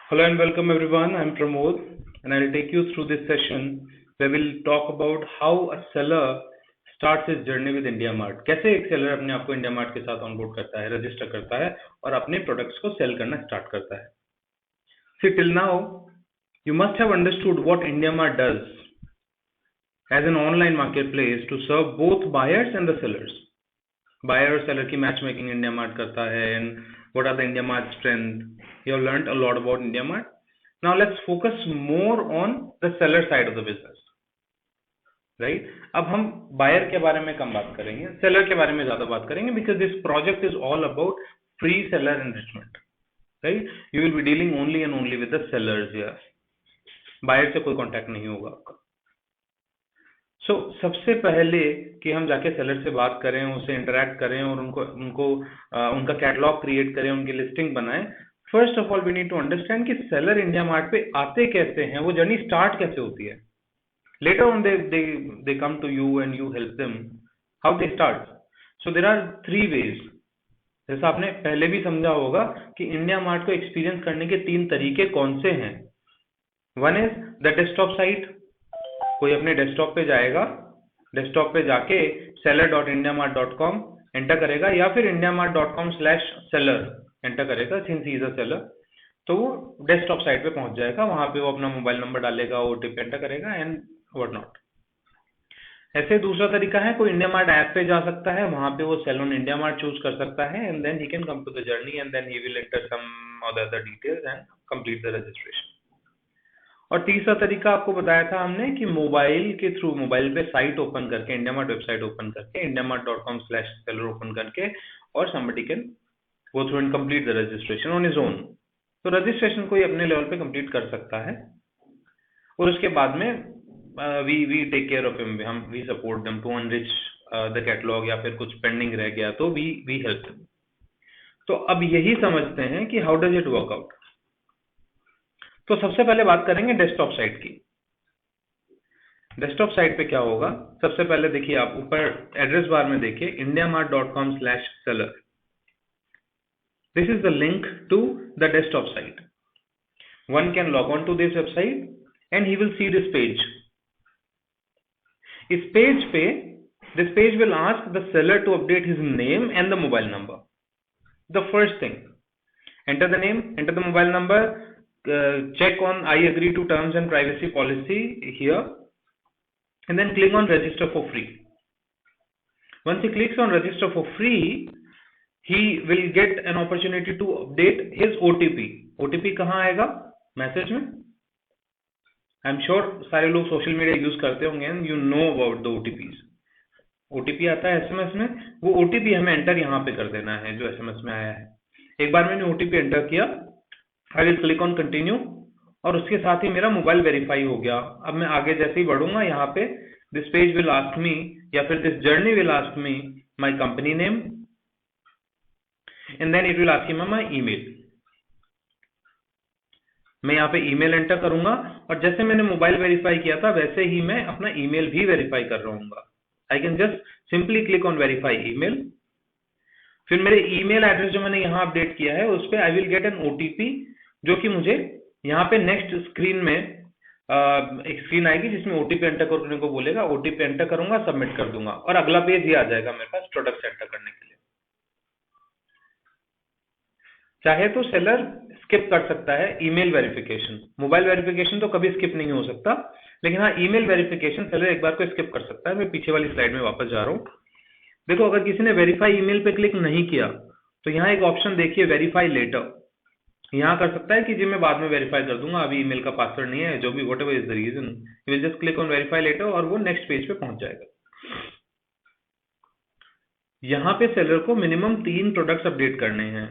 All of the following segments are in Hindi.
Hello and welcome everyone. I'm Pramod and I'll take you through this session where we'll talk about how a seller starts his journey with IndiaMart. कैसे एक seller अपने आप को IndiaMart के साथ onboard करता है, register करता है और अपने products को sell करना start करता है. See, till now you must have understood what IndiaMart does as an online marketplace to serve both buyers and the sellers. Buyer और seller की matchmaking IndiaMart करता है and what are the IndiaMart strength. You have learned a lot about IndiaMart. Now let's focus more on the seller side of the business. Right? अब हम buyer के बारे में कम बात करेंगे, seller के बारे में ज़्यादा बात करेंगे because this project is all about free seller enrichment. Right? You will be dealing only and only with the sellers here. Buyer से कोई contact नहीं होगा आपका. सबसे पहले कि हम जाके सेलर से बात करें, उससे इंटरेक्ट करें और उनका कैटलॉग क्रिएट करें, उनकी लिस्टिंग बनाएं. First of all we need to understand कि सेलर इंडिया मार्ट पे आते कैसे हैं, वो जर्नी स्टार्ट कैसे होती है. Later on they come to you and you help them. How they start? So there are 3 ways. जैसा आपने पहले भी समझा होगा कि इंडिया मार्ट को एक्सपीरियंस करने के 3 तरीके कौन से हैं. One is the desktop site. कोई अपने डेस्कटॉप पे जाएगा, डेस्कटॉप पे जाके seller.indiamart.com एंटर करेगा या फिर indiamart.com/seller एंटर करेगा since he is a seller, तो वो डेस्कटॉप साइट पे पहुंच जाएगा. वहां पे वो अपना मोबाइल नंबर डालेगा, ओटीपी एंटर करेगा एंड व्हाट नॉट. ऐसे दूसरा तरीका है, कोई इंडिया मार्ट ऐप पे जा सकता है, वहां पे वो sell on IndiaMART choose कर सकता है and then he can come to the journey and then he will enter some other details and complete the registration. और तीसरा तरीका आपको बताया था हमने कि मोबाइल के थ्रू, मोबाइल पे साइट ओपन करके, इंडियामार्ट वेबसाइट ओपन करके, indiamart.com/seller ओपन करके और somebody can go through and complete the registration on his own. तो रजिस्ट्रेशन कोई अपने लेवल पे कंप्लीट कर सकता है और उसके बाद में we take care of him. we support them to enrich the catalog या फिर कुछ पेंडिंग रह गया तो we help them. तो अब यही समझते हैं कि how does it work out. तो सबसे पहले बात करेंगे डेस्कटॉप साइट की. डेस्कटॉप साइट पे क्या होगा, सबसे पहले देखिए, आप ऊपर एड्रेस बार में देखिए indiamart.com/seller. This is the link to the desktop site. One can log on to this website and he will see this page. इस पेज पे, this page will ask the seller to update his name and the mobile number. The first thing, enter the name, enter the mobile number, check on I agree to terms and privacy policy here and then click on register for free. Once he clicks on register for free, he will get an opportunity to update his OTP. OTP कहाँ आएगा? मैसेज में. आई एम श्योर सारे लोग सोशल मीडिया यूज करते होंगे and you know about the OTPs. OTP आता है SMS में, वो OTP हमें एंटर यहाँ पे कर देना है जो SMS में आया है. एक बार मैंने OTP एंटर किया, I will click on continue और उसके साथ ही मेरा मोबाइल वेरीफाई हो गया. अब मैं आगे जैसे ही बढ़ूंगा, यहाँ पे this page will ask me या फिर this journey will ask me my company name and then it will ask me my email. मैं यहाँ पे ईमेल एंटर करूंगा और जैसे मैंने मोबाइल वेरीफाई किया था वैसे ही मैं अपना ईमेल भी वेरीफाई कर रहूंगा. I can just simply click on verify email. फिर मेरे ईमेल एड्रेस जो मैंने यहाँ अपडेट किया है उस पर I will get N OTP जो कि मुझे यहाँ पे नेक्स्ट स्क्रीन में एक स्क्रीन आएगी जिसमें OTP एंटर करने को बोलेगा. OTP एंटर करूंगा, सबमिट कर दूंगा और अगला पेज ये आ जाएगा मेरे पास प्रोडक्ट एंटर करने के लिए. चाहे तो सेलर स्किप कर सकता है ईमेल वेरिफिकेशन. मोबाइल वेरिफिकेशन तो कभी स्किप नहीं हो सकता, लेकिन हाँ ईमेल वेरिफिकेशन सेलर एक बार को स्किप कर सकता है. मैं पीछे वाली स्लाइड में वापस जा रहा हूँ. देखो, अगर किसी ने वेरीफाई ईमेल पे क्लिक नहीं किया तो यहाँ एक ऑप्शन देखिए, वेरीफाई लेटर. यहाँ कर सकता है कि जी मैं बाद में वेरीफाई कर दूंगा, अभी ईमेल का पासवर्ड नहीं है, जो भी whatever is the reason, you will just click on verify later और वो नेक्स्ट पेज पे पहुंच जाएगा. यहाँ पे सेलर को मिनिमम 3 प्रोडक्ट्स अपडेट करने हैं.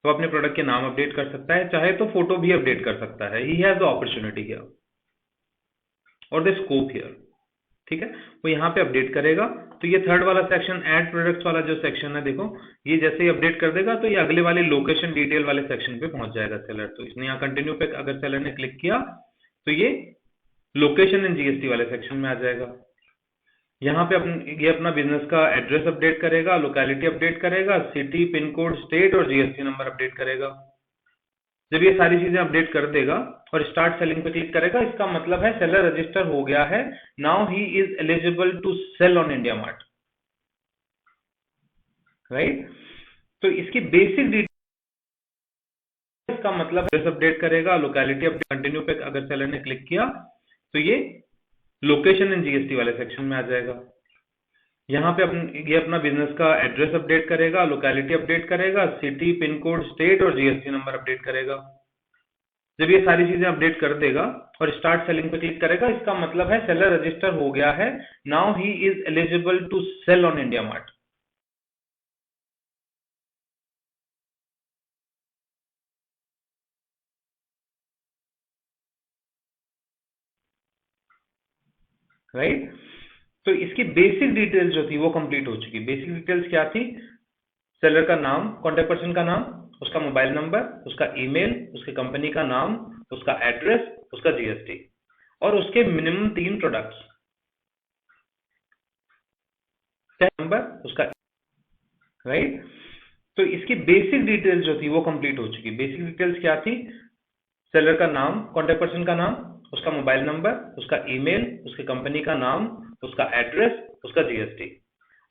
वो अपने प्रोडक्ट के नाम अपडेट कर सकता है, चाहे तो फोटो भी अपडेट कर सकता है. He has the opportunity here और द स्कोप हियर. ठीक है, वो यहाँ पे अपडेट करेगा. तो ये थर्ड वाला सेक्शन, ऐड प्रोडक्ट्स वाला जो सेक्शन है, देखो ये जैसे ही अपडेट कर देगा तो ये अगले वाले लोकेशन डिटेल वाले सेक्शन पे पहुंच जाएगा सेलर. तो इसने यहाँ कंटिन्यू पे अगर सेलर ने क्लिक किया तो ये लोकेशन एंड GST वाले सेक्शन में आ जाएगा. यहाँ पे ये अपना बिजनेस का एड्रेस अपडेट करेगा, लोकेलिटी अपडेट करेगा, सिटी, पिन कोड, स्टेट और GST नंबर अपडेट करेगा. जब ये सारी चीजें अपडेट कर देगा और स्टार्ट सेलिंग पे क्लिक करेगा, इसका मतलब है सेलर रजिस्टर हो गया है। Now he is eligible to sell on IndiaMART, right. तो इसकी बेसिक डिटेल, इसका मतलब एड्रेस अपडेट करेगा, लोकेलिटी अपडेट, कंटिन्यू पे अगर सेलर ने क्लिक किया तो ये लोकेशन एंड जीएसटी वाले सेक्शन में आ जाएगा। यहाँ पे ये अपना बिजनेस का एड्रेस अपडेट करेगा, लोकेलिटी अपडेट करेगा, सिटी, पिन कोड, स्टेट और जीएसटी नंबर अपडेट करेगा। जब ये सारी चीजें अपडेट कर देगा और स्टार्ट सेलिंग पे क्लिक करेगा, इसका मतलब है सेलर रजिस्टर हो गया है। Now he is eligible to sell on IndiaMART. Right. तो इसकी बेसिक डिटेल्स जो थी वो कंप्लीट हो चुकी। बेसिक डिटेल्स क्या थी? सेलर का नाम, कॉन्टेक्ट पर्सन का नाम, उसका मोबाइल नंबर, उसका ईमेल, उसकी कंपनी का नाम, उसका एड्रेस, उसका जीएसटी और उसके मिनिमम 3 प्रोडक्ट्स, नंबर, उसका, राइट। तो इसकी बेसिक डिटेल्स जो थी वो कंप्लीट हो चुकी। बेसिक डिटेल्स क्या थी? सेलर का नाम, कॉन्टेक्ट पर्सन का नाम, उसका मोबाइल नंबर, उसका ईमेल, उसकी कंपनी का नाम, उसका एड्रेस, उसका जीएसटी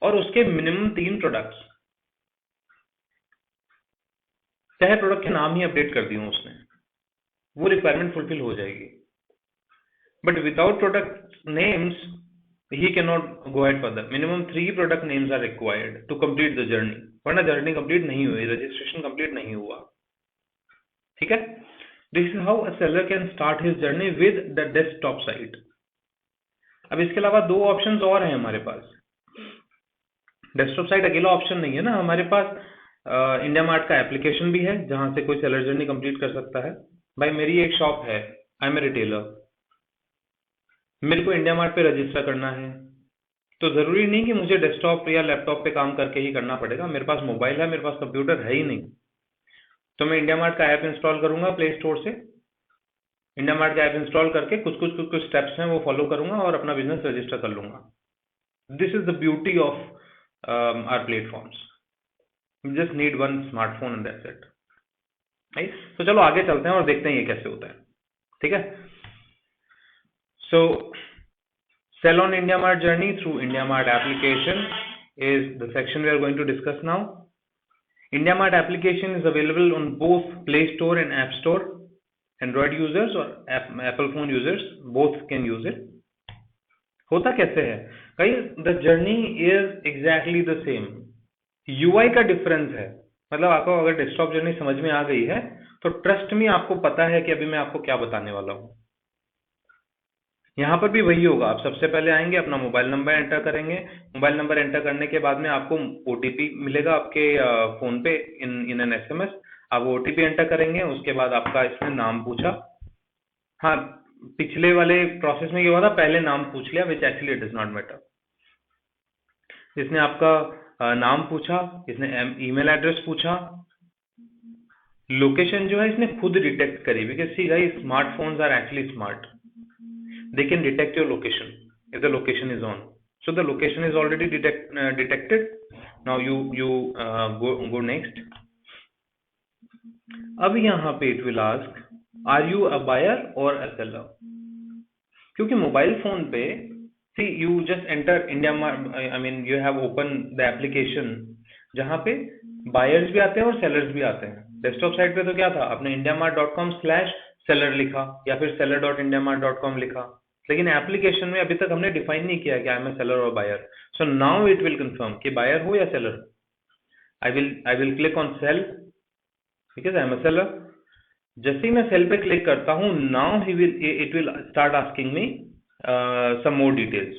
और उसके मिनिमम 3 प्रोडक्ट्स। चाहे प्रोडक्ट के नाम ही अपडेट कर दिए उसने, वो रिक्वायरमेंट फुलफिल हो जाएगी। But without product names he cannot go ahead further. Minimum 3 product names are required to complete the journey, वरना जर्नी कंप्लीट नहीं हुई, रजिस्ट्रेशन कंप्लीट नहीं हुआ। ठीक है। This is how a seller can start his journey with the desktop site. अब इसके अलावा 2 ऑप्शंस और हैं हमारे पास। डेस्कटॉप साइट अकेला ऑप्शन नहीं है ना, हमारे पास इंडिया मार्ट का एप्लीकेशन भी है जहां से कोई सेलर जर्नी कंप्लीट कर सकता है। भाई मेरी एक शॉप है, आई एम ए रिटेलर, मेरे को इंडिया मार्ट पे रजिस्टर करना है, तो जरूरी नहीं कि मुझे डेस्कटॉप या लैपटॉप पे काम करके ही करना पड़ेगा। मेरे पास मोबाइल है, मेरे पास कंप्यूटर है ही नहीं, तो मैं इंडिया मार्ट का ऐप इंस्टॉल करूंगा प्ले स्टोर से। इंडिया मार्ट का ऐप इंस्टॉल करके कुछ स्टेप्स हैं वो फॉलो करूंगा और अपना बिजनेस रजिस्टर कर लूंगा। This is the beauty of our platforms. You just need one smartphone and that's it, right. तो चलो आगे चलते हैं और देखते हैं ये कैसे होता है। ठीक है। सो Sell on IndiaMart journey through IndiaMart application is the section we are going to discuss now. IndiaMart application is available on both Play Store and App Store. Android users or Apple phone users both can use it. होता कैसे है? Guys, the journey is exactly the same. UI का डिफरेंस है। मतलब आपको अगर डेस्कटॉप जर्नी समझ में आ गई है तो ट्रस्ट में आपको पता है कि अभी मैं आपको क्या बताने वाला हूँ। यहाँ पर भी वही होगा। आप सबसे पहले आएंगे, अपना मोबाइल नंबर एंटर करेंगे। मोबाइल नंबर एंटर करने के बाद में आपको ओटीपी मिलेगा आपके फोन पे इन एन एसएमएस। आप ओटीपी एंटर करेंगे, उसके बाद आपका इसने नाम पूछा। हाँ, पिछले वाले प्रोसेस में ये हुआ था, पहले नाम पूछ लिया, which actually it does not matter. इसने आपका नाम पूछा, इसने ईमेल एड्रेस पूछा, लोकेशन जो है इसने खुद डिटेक्ट करी, because see guys, smartphones are actually smart. They can detect your location if the location is on. So the location is already detected. Now you go next. अब यहाँ पे it will ask, are you a buyer or a seller? क्योंकि मोबाइल फोन पे see you just enter IndiaMart, I mean you have opened the application जहाँ पे buyers भी आते हैं और sellers भी आते हैं। डेस्कटॉप साइट पे तो क्या था, आपने indiamart.com/seller लिखा या फिर seller.indiamart.com लिखा, लेकिन एप्लीकेशन में अभी तक हमने डिफाइन नहीं किया कि आई एम ए सेलर और buyer. So now it will confirm कि बायर हो या seller. I will click on sell because I am a seller. जैसे ही मैं सेल पे क्लिक करता हूं, now it will start asking me some more details,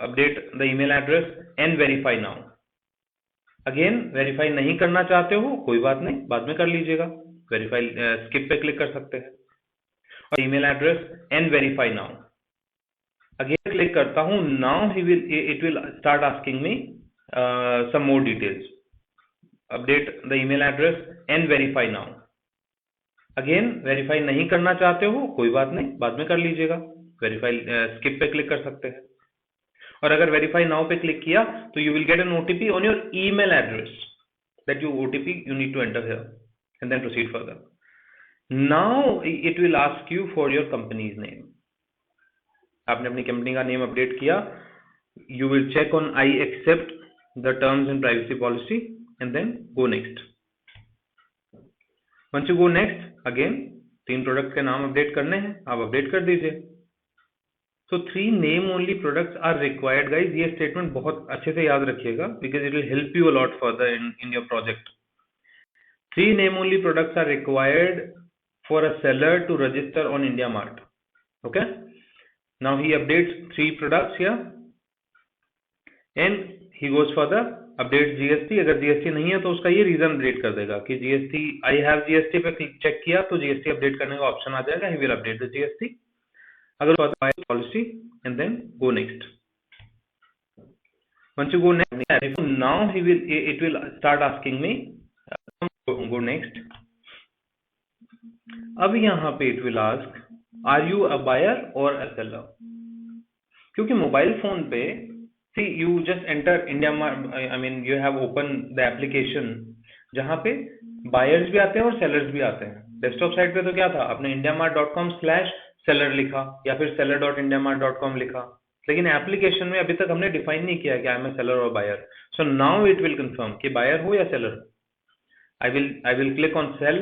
update the email address and verify now. Again verify नहीं करना चाहते हो कोई बात नहीं, बाद में कर लीजिएगा, वेरीफाई स्किप पे क्लिक कर सकते हैं। और email address and verify now, again click करता हूं, now it will start asking me some more details, update the email address and verify now. Again verify नहीं करना चाहते हो कोई बात नहीं, बाद में कर लीजिएगा, वेरीफाई स्किप पे क्लिक कर सकते हैं। और अगर वेरीफाई नाउ पे क्लिक किया तो you will get an OTP on your email address, that you OTP you need to enter here and then proceed further. Now it will ask you for your company's name. आपने अपनी कंपनी का नेम अपडेट किया, you will check on I accept the terms and privacy policy and then go next. Once you go next, again 3 product के नाम अपडेट करने हैं, आप अपडेट कर दीजिए। So 3 name only products are required guys। ये स्टेटमेंट बहुत अच्छे से याद रखिएगा because it will help you a lot further in your project। 3 name only products are required for a seller to register on IndiaMart। Okay, now he updates 3 products here and he goes for the update GST। अगर GST नहीं है तो उसका ये रीजन अपडेट कर देगा कि GST I have GST पे चेक किया तो GST अपडेट करने का ऑप्शन आ जाएगा, he will update the GST। अगर policy and then go next। once you go next, now it will start asking me go next। अब यहाँ पे it will ask are you a buyer or a seller। क्योंकि मोबाइल फोन पे see you just enter IndiaMart, I mean you have opened the application जहाँ पे buyers भी आते हैं और sellers भी आते हैं। डेस्कटॉप साइट पे तो क्या था, आपने indiamart.com/seller लिखा या फिर seller.indiamart.com लिखा, लेकिन एप्लीकेशन में अभी तक हमने डिफाइन नहीं किया कि आई एम ए सेलर और buyer. So now it will confirm कि बायर हो या seller. I will click on sell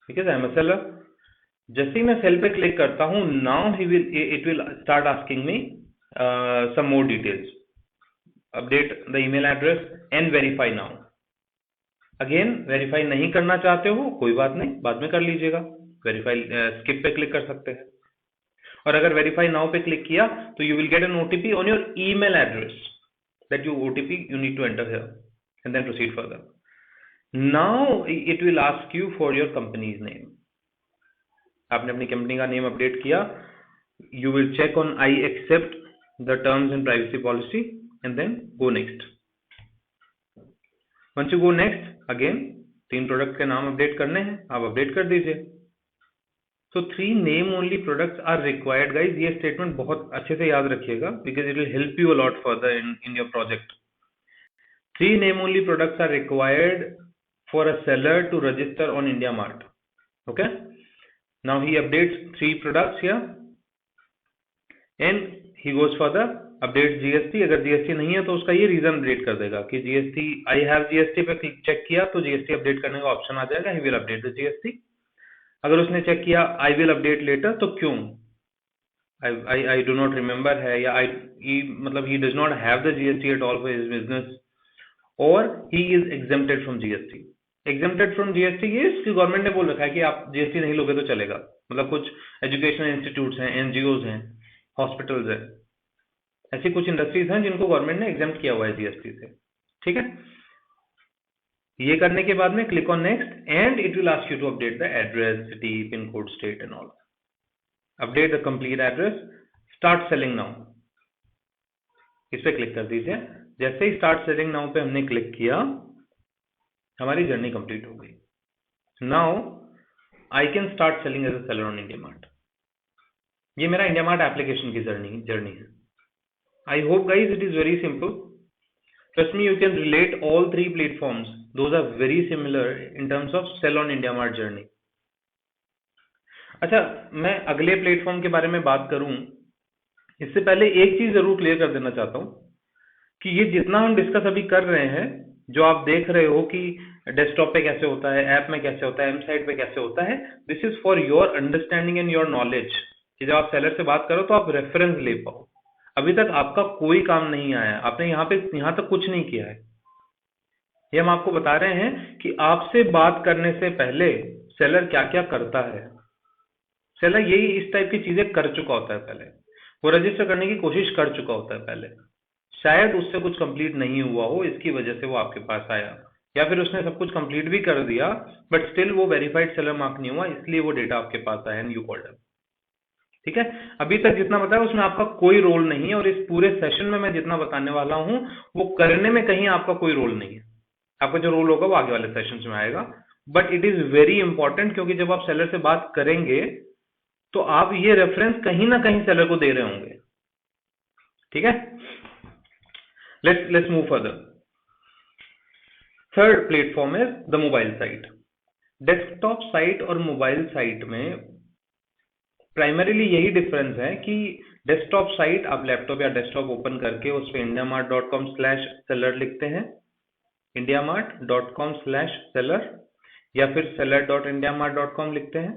because I am a seller. जैसे ही मैं सेल पे क्लिक करता हूं, now it will start asking me some more details, update the email address and verify now। Again verify नहीं करना चाहते हो कोई बात नहीं, बाद में कर लीजिएगा, वेरीफाई स्किप पे क्लिक कर सकते हैं। और अगर वेरीफाई नाउ पे क्लिक किया तो you will get an OTP on your email address, that you OTP you need to enter here and then proceed further. Now it will ask you for your company's name. आपने अपनी कंपनी का नेम अपडेट किया, you will check on I accept the terms and privacy policy and then go next। once you go next, again 3 product के नाम अपडेट करने हैं, आप अपडेट कर दीजिए। so 3 name only products are required guys। ये स्टेटमेंट बहुत अच्छे से याद रखिएगा because it will help you a lot further in your project। 3 name only products are required for a seller to register on IndiaMart। okay, now he updates 3 products here and he goes for the update GST। अगर GST नहीं है तो उसका ये रीजन अपडेट कर देगा कि GST I have GST पे चेक किया तो GST अपडेट करने का ऑप्शन आ जाएगा, he will update the GST। अगर उसने चेक किया I will update later तो क्यों, I do not remember है या मतलब he does not have the GST at all for his business or he is exempted from GST। exempted from GST ये गवर्नमेंट ने बोल रखा है कि आप GST नहीं लोगे तो चलेगा, मतलब कुछ एजुकेशनल इंस्टीट्यूट्स हैं, NGOs हैं, हॉस्पिटल्स है, ऐसी कुछ इंडस्ट्रीज हैं जिनको गवर्नमेंट ने एग्जाम्प्ट किया हुआ है जीएसटी से। ठीक है, ये करने के बाद में click on next and it will ask you to update the address, city, pin code, state and all. Update the complete address, start selling now, इस पे क्लिक कर दीजिए। जैसे ही स्टार्ट सेलिंग नाउ पे हमने क्लिक किया, हमारी जर्नी कंप्लीट हो गई। Now I can start selling as a seller on IndiaMart। ये मेरा IndiaMart एप्लीकेशन की जर्नी है। I hope guys it is very simple। Trust me, you can relate all 3 platforms। Those are very similar in terms of sell on IndiaMart journey। अच्छा, मैं अगले प्लेटफॉर्म के बारे में बात करूं, इससे पहले एक चीज जरूर क्लियर कर देना चाहता हूं कि ये जितना हम डिस्कस अभी कर रहे हैं, जो आप देख रहे हो कि डेस्कटॉप पे कैसे होता है, ऐप में कैसे होता है, एम साइट पे कैसे होता है, this is for your understanding and your knowledge, कि जब आप सेलर से बात करो तो आप रेफरेंस ले पाओ। अभी तक आपका कोई काम नहीं आया, आपने यहाँ तक कुछ नहीं किया है। ये हम आपको बता रहे हैं कि आपसे बात करने से पहले सेलर क्या क्या करता है। सेलर यही इस टाइप की चीजें कर चुका होता है, पहले वो रजिस्टर करने की कोशिश कर चुका होता है पहले, शायद उससे कुछ कंप्लीट नहीं हुआ हो, इसकी वजह से वो आपके पास आया, या फिर उसने सब कुछ कंप्लीट भी कर दिया बट स्टिल वो वेरीफाइड सेलर मार्क नहीं हुआ, इसलिए वो डेटा आपके पास आया एंड यू कॉल्ड हिम। ठीक है, अभी तक जितना बताया उसमें आपका कोई रोल नहीं है, और इस पूरे सेशन में मैं जितना बताने वाला हूं वो करने में कहीं आपका कोई रोल नहीं है। आपका जो रोल होगा वो आगे वाले सेशंस में आएगा, but it is very important, क्योंकि जब आप सेलर से बात करेंगे तो आप ये रेफरेंस कहीं ना कहीं सेलर को दे रहे होंगे। ठीक है, let's move further। Third platform is the mobile site. Desktop site और मोबाइल साइट में प्राइमरीली यही डिफरेंस है कि डेस्कटॉप साइट आप लैपटॉप या डेस्कटॉप ओपन करके उस पर indiamart.com/seller लिखते हैं, indiamart.com/seller, या फिर seller.indiamart.com लिखते हैं।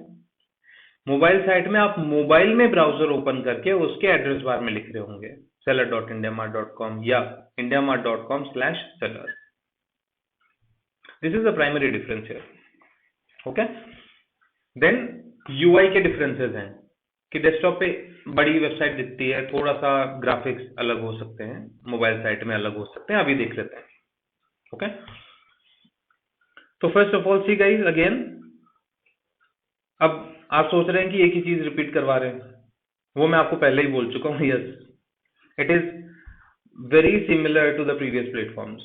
मोबाइल साइट में आप मोबाइल में ब्राउजर ओपन करके उसके एड्रेस बार में लिख रहे होंगे seller.indiamart.com या indiamart.com/seller। This is the primary difference here. Okay, then UI के डिफरेंसेस हैं कि डेस्कटॉप पे बड़ी वेबसाइट दिखती है, थोड़ा सा ग्राफिक्स अलग हो सकते हैं, मोबाइल साइट में अलग हो सकते हैं, अभी देख लेते हैं। ओके, तो first of all see guys again, अब आप सोच रहे हैं कि एक ही चीज रिपीट करवा रहे हैं, वो मैं आपको पहले ही बोल चुका हूँ। Yes, it is very similar to the previous platforms.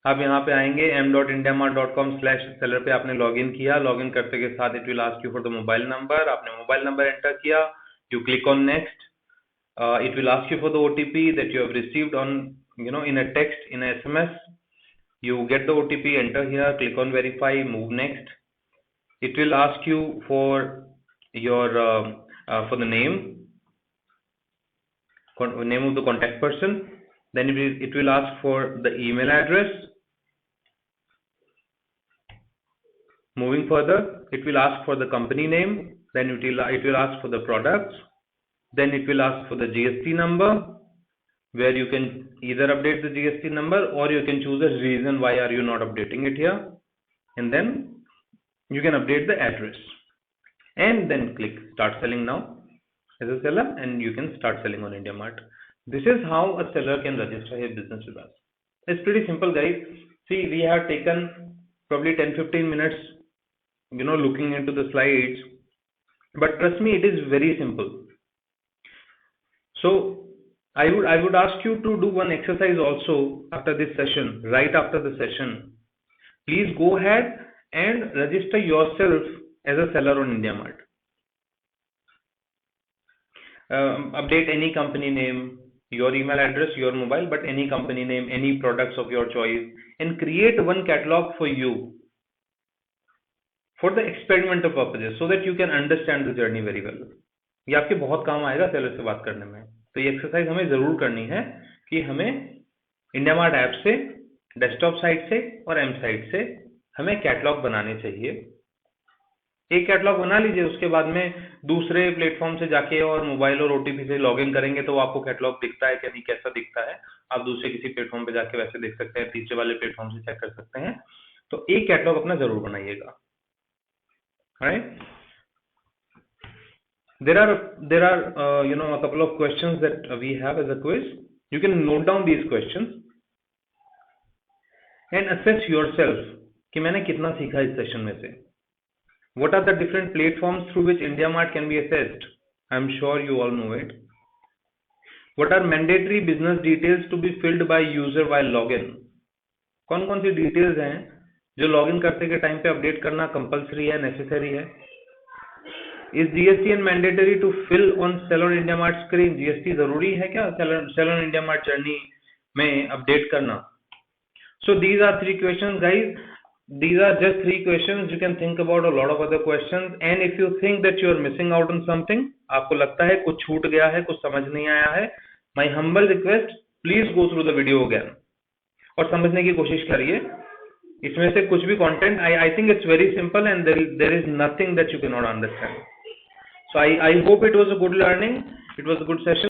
आप यहाँ पे आएंगे m.indiamart.com/seller पे आपने लॉगिन किया, लॉगिन करते के साथ it will ask you for the mobile number, आपने मोबाइल नंबर एंटर किया, you click on next, it will ask you for the OTP that you have received on, in a text, in a SMS. You get the OTP, enter here, click on verify, move next. It will ask you for your for the name of the contact person. Then it will ask for the email address. Moving further, it will ask for the company name. Then it will ask for the products. Then it will ask for the GST number, where you can either update the GST number or you can choose a reason why are you not updating it here, and then you can update the address and then click start selling now as a seller, and you can start selling on IndiaMart. This is how a seller can register his business with us. It's pretty simple, guys. See, we have taken probably 10-15 minutes looking into the slides, but trust me, it is very simple. So I would ask you to do one exercise also after this session. Right after the session, please go ahead and register yourself as a seller on IndiaMart. Update any company name, your email address, your mobile, but any company name, any products of your choice, and create one catalog for you for the experimental purposes, so that you can understand the journey very well. ये आपके बहुत काम आएगा सेलर से बात करने में। तो ये एक्सरसाइज हमें जरूर करनी है कि हमें IndiaMart ऐप से, डेस्कटॉप साइट से और एम साइट से हमें कैटलॉग बनाने चाहिए। एक कैटलॉग बना लीजिए, उसके बाद में दूसरे प्लेटफॉर्म से जाके और मोबाइल और OTP से लॉगिन करेंगे तो आपको कैटलॉग दिखता है कि नहीं, कैसा दिखता है, आप दूसरे किसी प्लेटफॉर्म पे जाके वैसे देख सकते हैं, तीसरे वाले प्लेटफॉर्म से चेक कर सकते हैं। तो एक कैटलॉग अपना जरूर बनाइएगा। Right, there are a couple of questions that we have as a quiz. You can note down these questions and assess yourself कि मैंने कितना सीखा इस सेशन में से। What are the different platforms through which IndiaMart can be assessed? I'm sure you all know it. What are mandatory business details to be filled by user while login? कौन कौन सी डिटेल्स हैं जो लॉगिन करते के टाइम पे अपडेट करना कंपलसरी है, नेसेसरी है? Is GST mandatory to fill on Sell on IndiaMart screen? GST जरूरी है क्या Sell on IndiaMart जर्नी में अपडेट करना? So these are 3 questions, guys. These are just 3 questions. You can think about a lot of other questions, and if you think that you are missing out on something, आपको लगता है कुछ छूट गया है, कुछ समझ नहीं आया है, my humble request, please go through the video again और समझने की कोशिश करिए। इसमें से कुछ भी content, I think it's very simple and there is nothing that you cannot understand. So I hope it was a good learning. It was a good session.